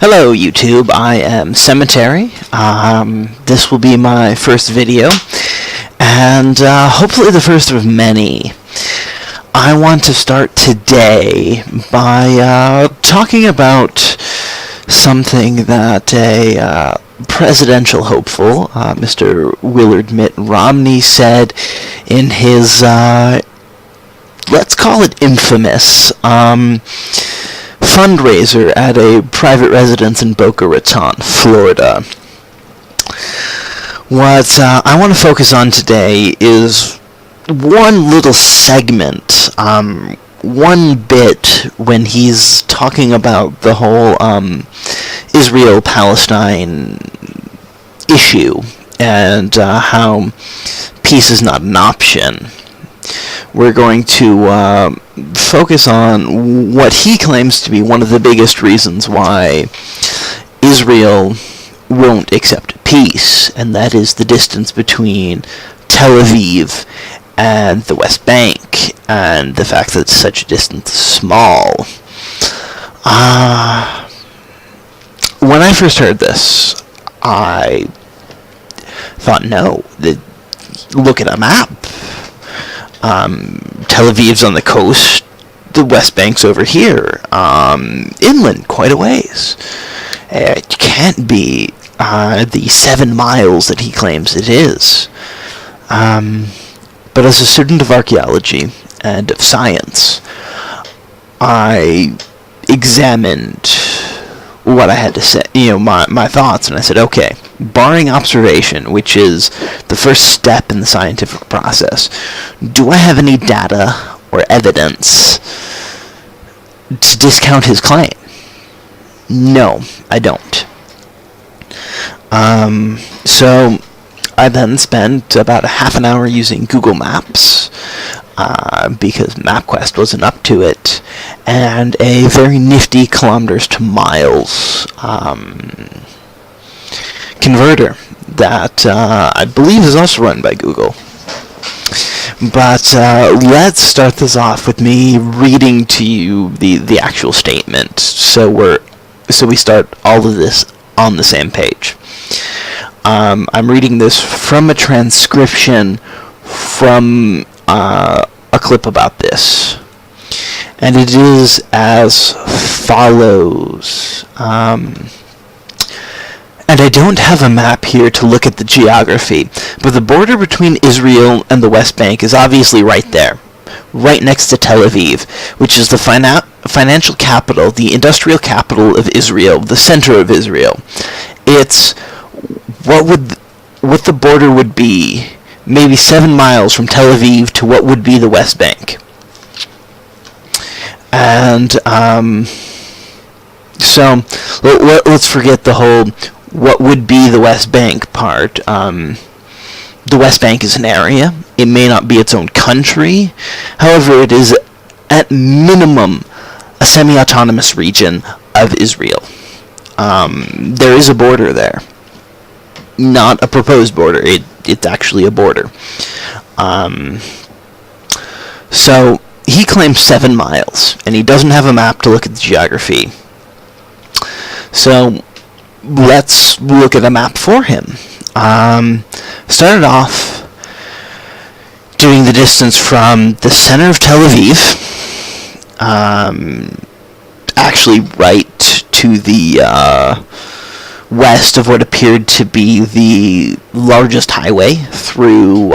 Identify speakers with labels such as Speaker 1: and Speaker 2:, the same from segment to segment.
Speaker 1: Hello YouTube, I am Cemetery. This will be my first video, and hopefully the first of many. I want to start today by talking about something that a presidential hopeful, Mr. Willard Mitt Romney, said in his, let's call it infamous, fundraiser at a private residence in Bocha Raton, Florida. What I want to focus on today is one little segment, one bit when he's talking about the whole Israel-Palestine issue and how peace is not an option. We're going to focus on what he claims to be one of the biggest reasons why Israel won't accept peace, and that is the distance between Tel Aviv and the West Bank, and the fact that such a distance is small. When I first heard this, I thought, no, look at a map. Tel Aviv's on the coast, the West Bank's over here, inland quite a ways. It can't be the 7 miles that he claims it is. But as a student of archaeology and of science, I examined what I had to say, my thoughts, and I said, okay, barring observation, which is the first step in the scientific process, do I have any data or evidence to discount his claim? No, I don't. So I then spent about a half an hour using Google Maps, because MapQuest wasn't up to it, and a very nifty kilometers to miles converter that I believe is also run by Google. But let's start this off with me reading to you the actual statement, so we start all of this on the same page. I'm reading this from a transcription from a clip about this, and it is as follows. And I don't have a map here to look at the geography, but the border between Israel and the West Bank is obviously right there, right next to Tel Aviv, which is the financial capital, the industrial capital of Israel, the center of Israel. It's what the border would be, maybe 7 miles from Tel Aviv to what would be the West Bank. And so let's forget the whole what would be the West Bank part. The West Bank is an area. It may not be its own country. However, it is at minimum a semi-autonomous region of Israel. There is a border there. Not a proposed border. It's actually a border. So he claims 7 miles, and he doesn't have a map to look at the geography. So let's look at a map for him. Started off doing the distance from the center of Tel Aviv, actually right to the west of what appeared to be the largest highway through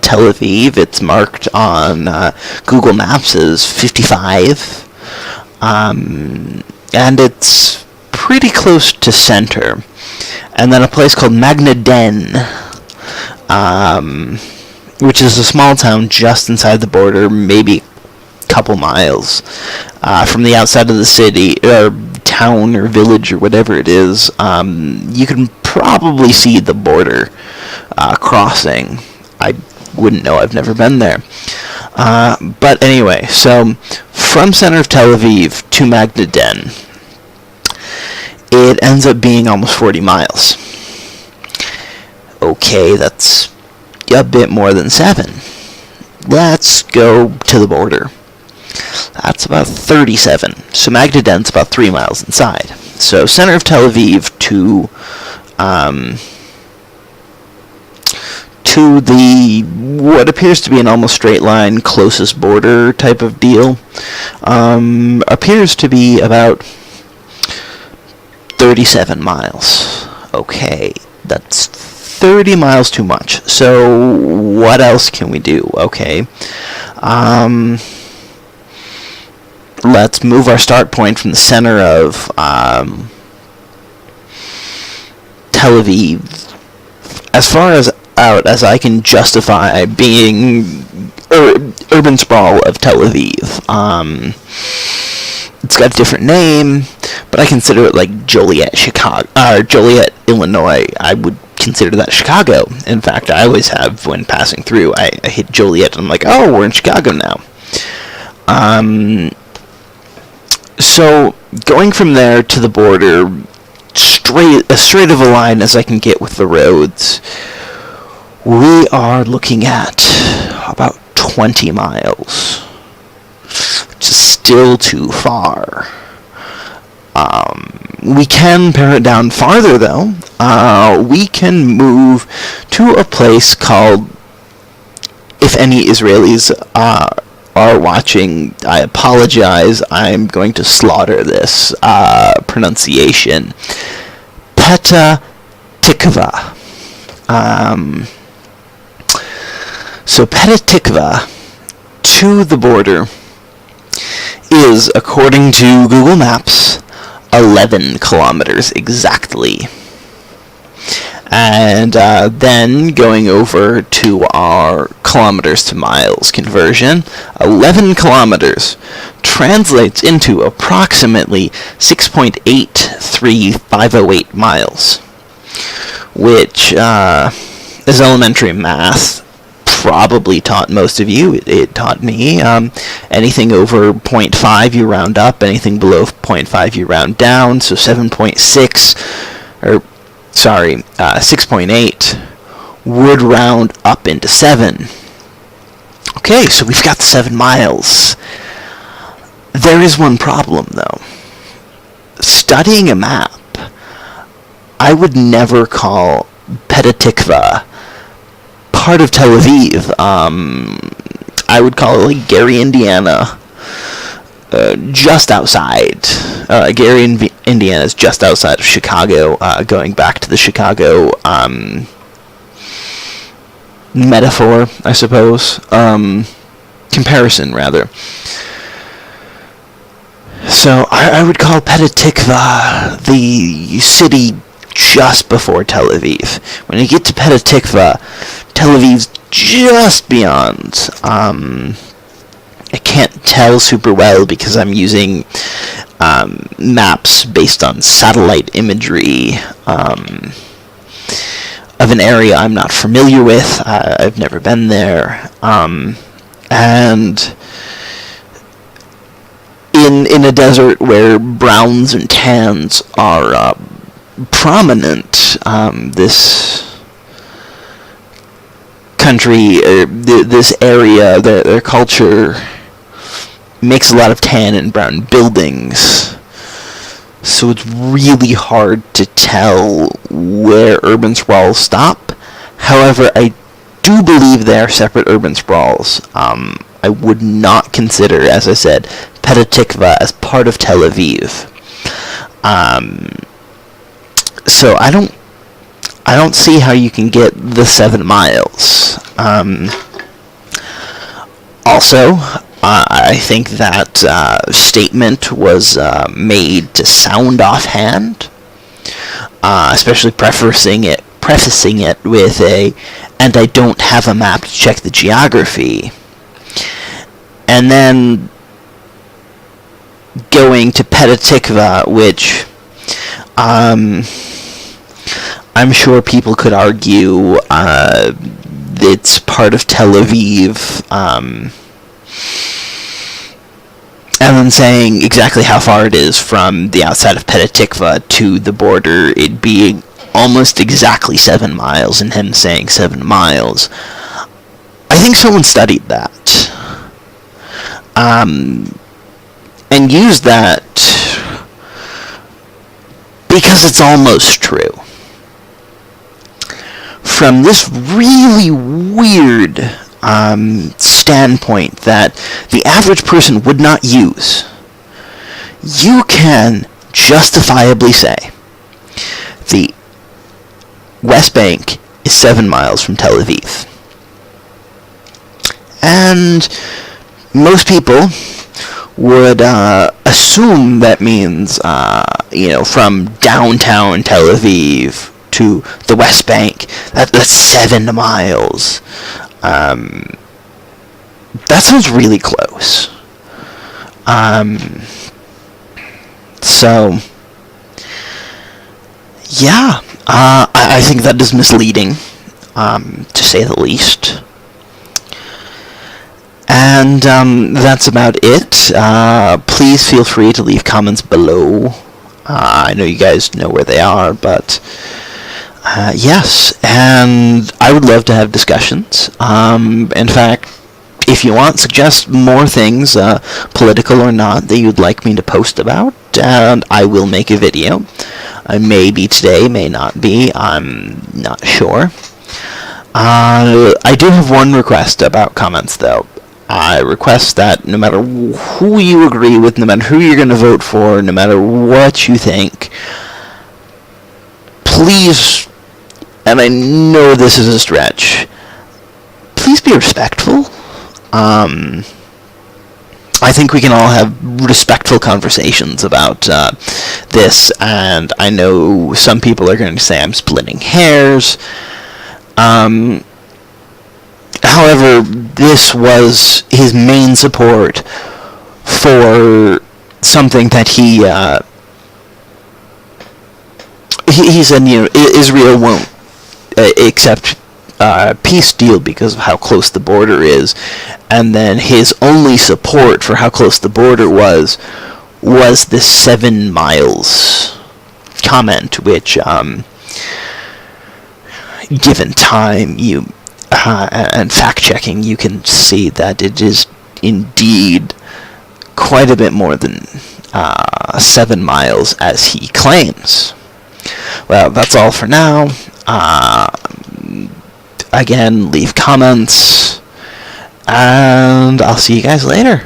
Speaker 1: Tel Aviv. It's marked on Google Maps as 55, and it's pretty close to center. And then a place called Magnaden, which is a small town just inside the border, maybe a couple miles from the outside of the city, or town, or village, or whatever it is. You can probably see the border crossing. I wouldn't know, I've never been there. But anyway, so from center of Tel Aviv to Magnaden, it ends up being almost 40 miles. Okay, that's a bit more than 7. Let's go to the border. That's about 37. So Magnaden's about 3 miles inside. So center of Tel Aviv to the what appears to be an almost straight line closest border type of deal appears to be about 37 miles. Okay, that's 30 miles too much. So what else can we do? Okay, let's move our start point from the center of Tel Aviv as far as out as I can justify being urban sprawl of Tel Aviv. It's got a different name, but I consider it like Joliet, Chicago, or Joliet, Illinois. I would consider that Chicago. In fact, I always have when passing through. I hit Joliet, and I'm like, oh, we're in Chicago now. So going from there to the border, as straight of a line as I can get with the roads, we are looking at about 20 miles, which is still too far. We can pare it down farther, though. We can move to a place called, if any Israelis are watching, I apologize, I'm going to slaughter this pronunciation. Petah Tikva. So Petah Tikva to the border is, according to Google Maps, 11 kilometers exactly. And then going over to our kilometers to miles conversion, 11 kilometers translates into approximately 6.83508 miles, which is elementary math. Probably taught most of you. It taught me. Anything over 0.5 you round up, anything below 0.5 you round down, so 7.6, or sorry, 6.8 would round up into 7. Okay, so we've got 7 miles. There is one problem, though. Studying a map, I would never call Petah Tikva part of Tel Aviv. I would call it like Gary, Indiana, just outside. Gary, Indiana is just outside of Chicago, going back to the Chicago metaphor, I suppose. Comparison, rather. So I would call Petah Tikva the city just before Tel Aviv. When you get to Petah Tikva, Tel Aviv's just beyond. I can't tell super well because I'm using maps based on satellite imagery of an area I'm not familiar with. I've never been there. And in a desert where browns and tans are prominent, this country, this area, their culture makes a lot of tan and brown buildings, so it's really hard to tell where urban sprawls stop. However, I do believe they are separate urban sprawls. I would not consider, as I said, Petah Tikva as part of Tel Aviv. So I don't see how you can get the 7 miles. Also, I think that statement was made to sound offhand, especially prefacing it with and I don't have a map to check the geography. And then going to Petah Tikva, which I'm sure people could argue it's part of Tel Aviv, and then saying exactly how far it is from the outside of Petah Tikva to the border, it being almost exactly 7 miles, and him saying 7 miles. I think someone studied that. And used that because it's almost true. From this really weird standpoint that the average person would not use, you can justifiably say the West Bank is 7 miles from Tel Aviv. And most people would assume that means, from downtown Tel Aviv to the West Bank, that's 7 miles. That sounds really close. So, yeah, I think that is misleading, to say the least. And that's about it. Please feel free to leave comments below. I know you guys know where they are, but yes, and I would love to have discussions. In fact, if you want, suggest more things, political or not, that you'd like me to post about, and I will make a video. Maybe today, may not be, I'm not sure. I do have one request about comments, though. I request that no matter who you agree with, no matter who you're going to vote for, no matter what you think, please, and I know this is a stretch, please be respectful. I think we can all have respectful conversations about this, and I know some people are going to say I'm splitting hairs. However, this was his main support for something that he said, Israel won't accept peace deal because of how close the border is, and then his only support for how close the border was this 7 miles comment, which, given time, and fact-checking, you can see that it is indeed quite a bit more than 7 miles, as he claims. Well, that's all for now. Again, leave comments, and I'll see you guys later.